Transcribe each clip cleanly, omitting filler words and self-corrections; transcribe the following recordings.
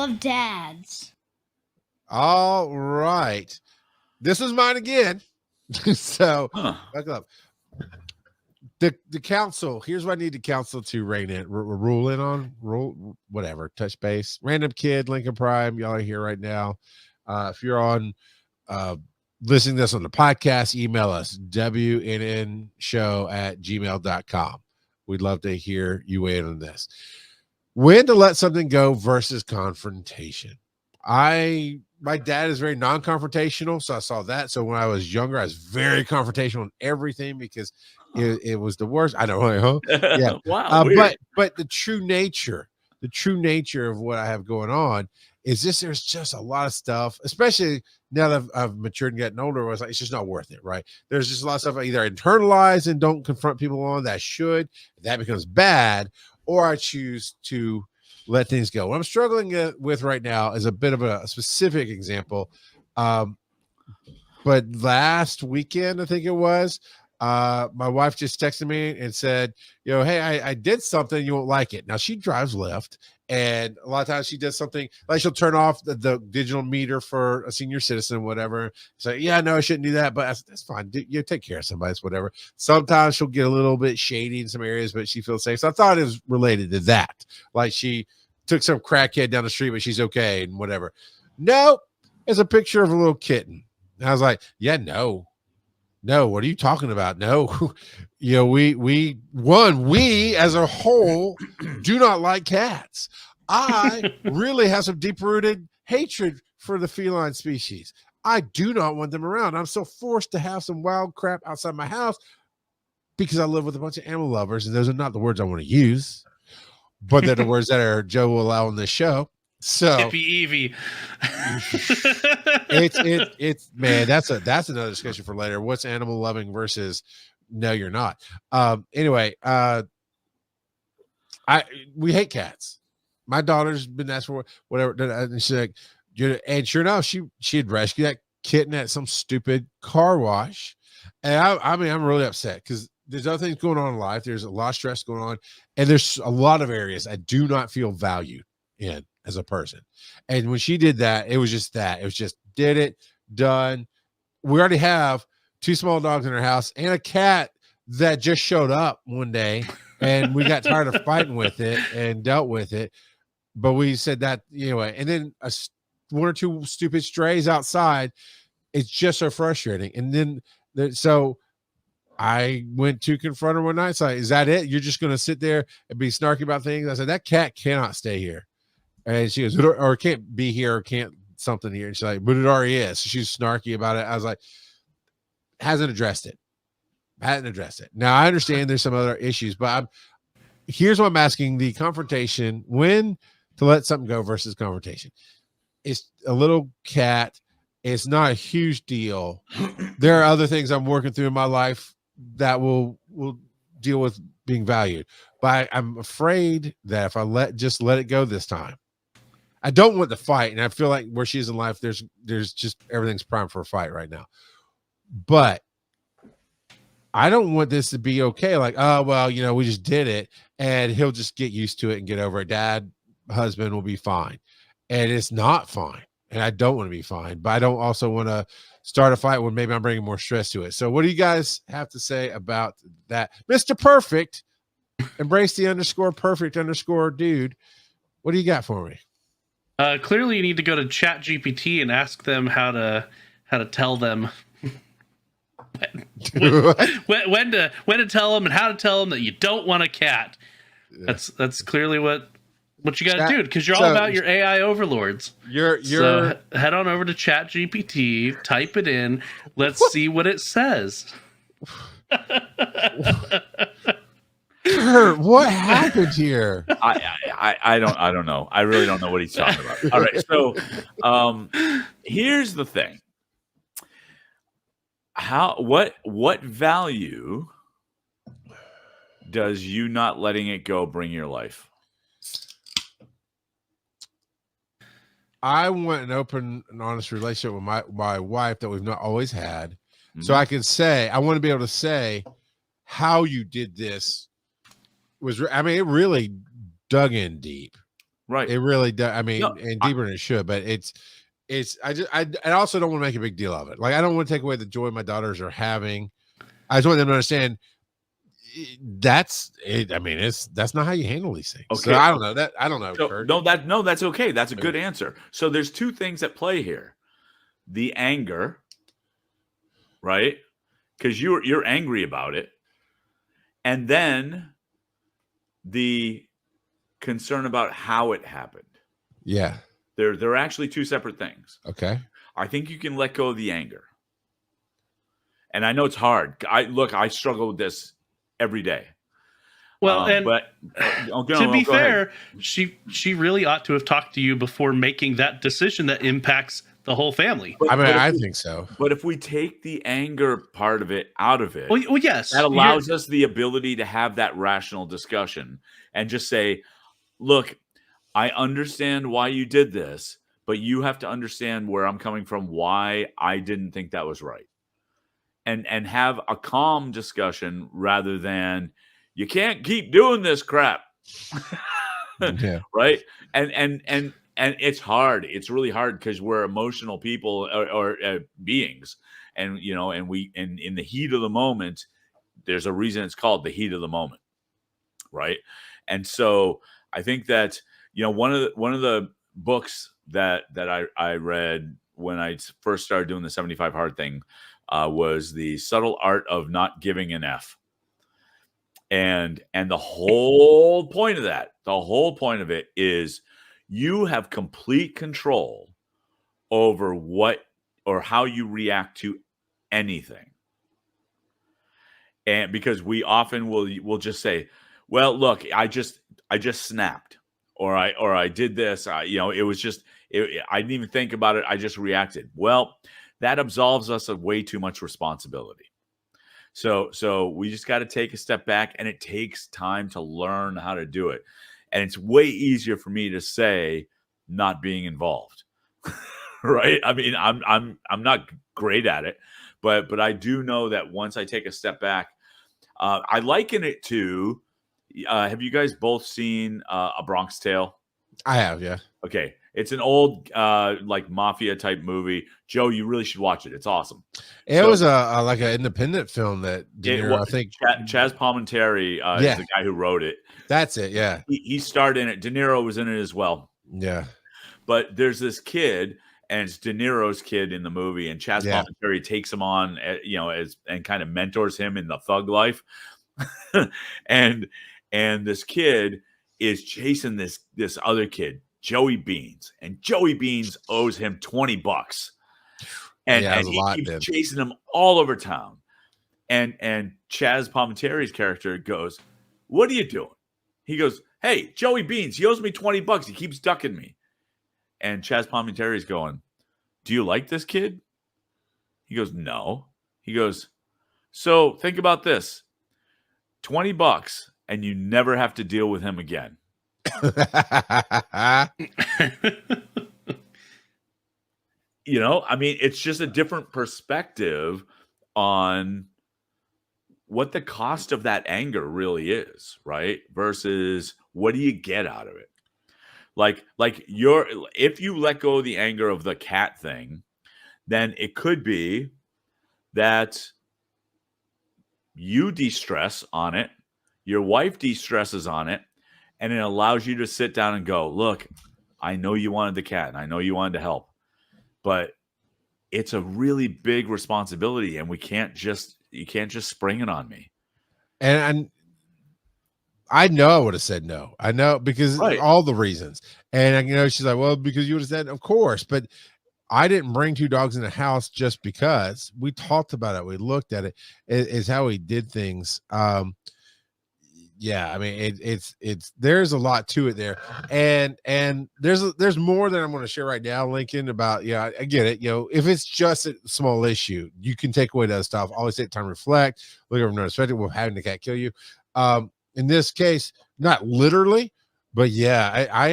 love dads. All right. This is mine again. So, buckle up. The council, here's what I need the council to rule in on, whatever, touch base. Random Kid, Lincoln Prime, y'all are here right now. If you're on listening to this on the podcast, email us, wnnShow@gmail.com. We'd love to hear you weigh in on this. When to let something go versus confrontation. My dad is very non-confrontational, so I saw that. So when I was younger, I was very confrontational on everything because it was the worst. I know, huh? Yeah. Wow. But the true nature of what I have going on is there's just a lot of stuff, especially now that I've matured and gotten older, where it's just not worth it, right? There's just a lot of stuff I either internalize and don't confront people on that that becomes bad, or I choose to let things go. What I'm struggling with right now is a bit of a specific example. But last weekend, I think it was, my wife just texted me and said, hey, I did something, you won't like it. Now she drives Lyft, and a lot of times she does something like she'll turn off the digital meter for a senior citizen, whatever. Say, yeah, no, I shouldn't do that, but that's fine. You take care of somebody, whatever. Sometimes she'll get a little bit shady in some areas, but she feels safe. So I thought it was related to that. Like she took some crackhead down the street, but she's okay and whatever. No, it's a picture of a little kitten. And I was like, yeah, no, what are you talking about? No, we as a whole do not like cats. I really have some deep-rooted hatred for the feline species. I do not want them around. I'm so forced to have some wild crap outside my house because I live with a bunch of animal lovers, and those are not the words I want to use, but they're the words that Joe will allow on this show. So Hippie Evie. it's man, that's another discussion for later. What's animal loving versus no, you're not. Anyway, we hate cats. My daughter's been asked for whatever, and she's like, and sure enough, she had rescued that kitten at some stupid car wash. And I'm really upset because there's other things going on in life. There's a lot of stress going on, and there's a lot of areas I do not feel valued in as a person. And when she did that, it was just did it, done. We already have 2 small dogs in our house and a cat that just showed up one day, and we got tired of fighting with it and dealt with it. But we said that anyway, and then 1 or 2 stupid strays outside. It's just so frustrating. And then so I went to confront her one night. So is that it? You're just going to sit there and be snarky about things? I said, that cat cannot stay here. And she goes, or can't be here, or can't something here. And she's like, but it already is. So she's snarky about it. I was like, hasn't addressed it. Now I understand there's some other issues, but here's what I'm asking: the confrontation, when to let something go versus confrontation. It's a little cat. It's not a huge deal. There are other things I'm working through in my life that will deal with being valued, but I'm afraid that if I let it go this time, I don't want to fight. And I feel like where she is in life, there's just everything's primed for a fight right now. But I don't want this to be okay. Like, oh, well, we just did it and he'll just get used to it and get over it. Dad, husband will be fine. And it's not fine. And I don't want to be fine, but I don't also want to start a fight when maybe I'm bringing more stress to it. So what do you guys have to say about that? Mr. Perfect, embrace the _perfect_ dude. What do you got for me? Clearly you need to go to ChatGPT and ask them how to tell them when to tell them and how to tell them that you don't want a cat. Yeah. That's clearly what you got to do, because you're all about your AI overlords. So head on over to ChatGPT, type it in, let's see what it says. Kurt, what happened here? I don't know. I really don't know what he's talking about. All right, so here's the thing. What value does you not letting it go bring your life? I want an open and honest relationship with my wife that we've not always had. Mm-hmm. So I can say, I want to be able to say how you did this was, it really dug in deep. Right. It really does. I mean, and deeper than it should, but I also don't want to make a big deal of it. Like, I don't want to take away the joy my daughters are having. I just want them to understand that's it. I mean, that's not how you handle these things. Okay. So I don't know. I don't know. So, that's okay. That's a good answer. So there's two things at play here. The anger, right? Because you're angry about it. And then the concern about how it happened. Yeah. They're actually two separate things. Okay. I think you can let go of the anger. And I know it's hard. I struggle with this every day. Well, but to be fair, she really ought to have talked to you before making that decision that impacts the whole family. I think so. But if we take the anger part of it out of it, well yes, that allows us the ability to have that rational discussion and just say, look, I understand why you did this, but you have to understand where I'm coming from, why I didn't think that was right. And have a calm discussion rather than, you can't keep doing this crap. Yeah. Right. And it's hard. It's really hard because we're emotional people or beings. And, and in the heat of the moment, there's a reason it's called the heat of the moment. Right. And so I think that, one of the books that I read when I first started doing the 75 Hard thing was The Subtle Art of Not Giving an F. And the whole point of it is you have complete control over what or how you react to anything. And because we often will just say, well, look, I just snapped, or I did this, it was just, I didn't even think about it. I just reacted. Well, that absolves us of way too much responsibility. So we just got to take a step back, and it takes time to learn how to do it. And it's way easier for me to say not being involved. Right? I mean, I'm not great at it, but I do know that once I take a step back, I liken it to, have you guys both seen A Bronx Tale? I have, yeah. Okay. It's an old like mafia type movie. Joe, you really should watch it. It's awesome. It was a like an independent film that De Niro, I think Chaz Palminteri is the guy who wrote it. That's it. Yeah. He starred in it. De Niro was in it as well. Yeah. But there's this kid, and it's De Niro's kid in the movie, and Chaz Palminteri takes him on, and kind of mentors him in the thug life. and this kid is chasing this other kid, Joey Beans, and Joey Beans owes him $20, and he keeps chasing him all over town. And Chaz Palminteri's character goes, "What are you doing?" He goes, "Hey, Joey Beans, he owes me $20. He keeps ducking me." And Chaz Palminteri's going, "Do you like this kid?" He goes, "No." He goes, "So think about this: $20, and you never have to deal with him again." I mean, it's just a different perspective on what the cost of that anger really is, right? Versus what do you get out of it? Like if you let go of the anger of the cat thing, then it could be that you de-stress on it, your wife de-stresses on it, and it allows you to sit down and go, look, I know you wanted the cat and I know you wanted to help, but it's a really big responsibility, and you can't just spring it on me. And I know I would have said no. I know, because all the reasons. And she's like, well, because you would have said, of course, but I didn't bring two dogs in the house just because. We talked about it. We looked at it. It's how we did things. Yeah, I mean, it's there's a lot to it there, and there's more than I'm going to share right now, Lincoln, about, I get it. If it's just a small issue, you can take away that stuff. Always take time to reflect, look over another perspective of having the cat kill you. In this case, not literally, but yeah, I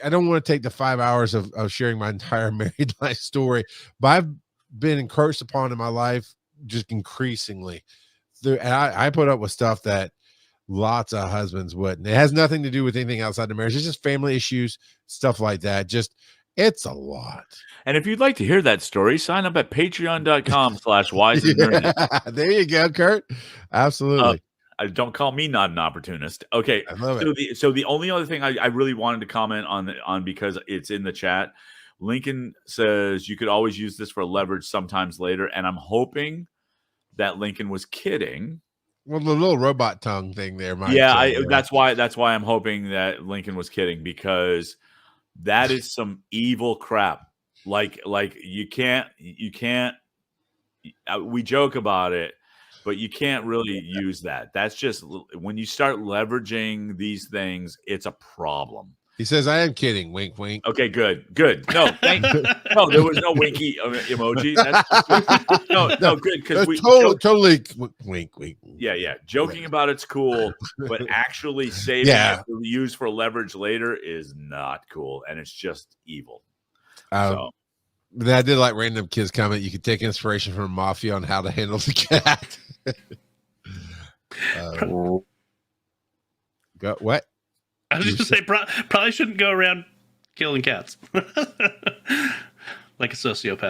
don't want to take the 5 hours of sharing my entire married life story, but I've been encouraged upon in my life just increasingly. And I put up with stuff that Lots of husbands wouldn't. It has nothing to do with anything outside the marriage. It's just family issues, stuff like that. Just it's a lot. And if you'd like to hear that story, sign up at patreon.com/wise and Yeah, there you go, Kurt. Absolutely. Don't call me not an opportunist. Okay. I love it. So the only other thing I really wanted to comment on because it's in the chat, Lincoln says you could always use this for leverage sometimes later. And I'm hoping that Lincoln was kidding. Well, the little robot tongue thing there, Mike. Yeah, that's why I'm hoping that Lincoln was kidding, because that is some evil crap. Like you can't. We joke about it, but you can't really use that. That's just when you start leveraging these things, it's a problem. He says, "I am kidding." Wink, wink. Okay, good. No, no, there was no winky emoji. No, good, because we totally wink, wink. Yeah. Joking about it's cool, but actually saving it to use for leverage later is not cool, and it's just evil. I did like random kids comment. You could take inspiration from Mafia on how to handle the cat. What? I was just going to say, probably shouldn't go around killing cats like a sociopath.